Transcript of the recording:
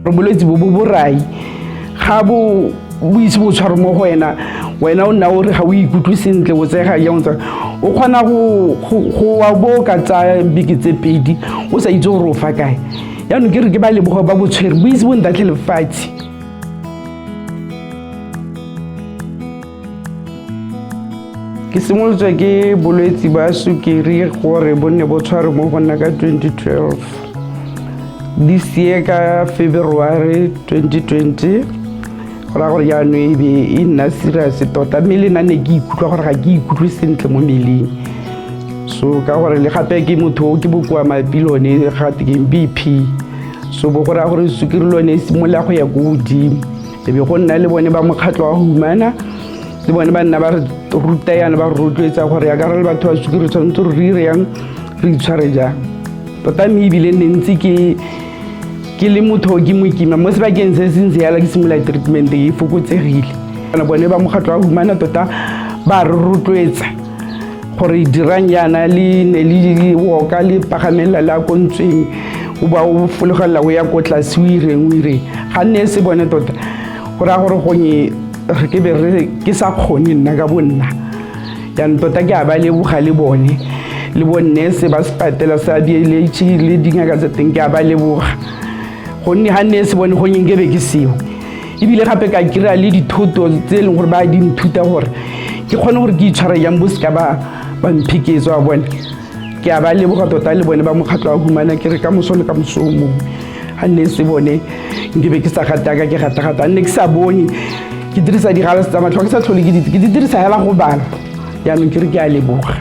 re bolwetse bo borai ga bo ise bo tshware mo go wena o nna o re ga o ikutlwe sentle o tsega yang o kgona go wa bo ka tsa beke tse pedi o sa itse gore o fa kae yaanong ke re ke ba leboga ba botshwere bo ise bo ntatlhe lefatshe ke simolotswe ke bolwetse ba sukiri gore bo ne bo tshware mo go nna ka 2012 this year ka February 2020 ra gore yaanong e be e nna serious tota mmele nna ne ke ikutlwa gore ga ke ikutlwe sentle mo mmeleng so ka gore le gape ke motho o ke bokoa mapilone ga te ke BP so bo gore gore sukiri lone e simola go ya go godimo e be go nna le bone ba mokgatlo wa humana le bone ba nna ba re ruta yana ba rotloetsa gore ya ka re le batho ba sukiri tshwanetse re dire yang re itshware jang tota mme ebile ne ntse ke le motho ke mo ikima mo sebakeng se sentse yala ke simola treatment e fokotsegile bana bone ba mokgatlo wa humana tota ba re rotloetsa gore dirang yana le woka le pagamela la kontsweng o ba o fologela go ya ko tlase o ireng ga nne se bone tota go ra gore gonye re ke be re ke sa kgone nna ka bonna yana tota ke a ba leboga le bonne se ba sepatela sa BLH le dingaka tsa teng ke a ba leboga gonne ha nne se bone go nyenge be ke seo ebile gape ka kira le dithoto tse leng gore ba di nthuta gore ke kgone gore ke itshware yang bo ska ba mphikezo a bone ke a ba leboga tota le bone ba mokgatlo wa humana ke re ka moso le ka mosomo ha nne se bone nke be ke sa gataka ke gata nne ke sa bone ke dirisa digala tsa matlho ke sa tlhole ke di dirisa hela go bala yaanong ke re ke a leboga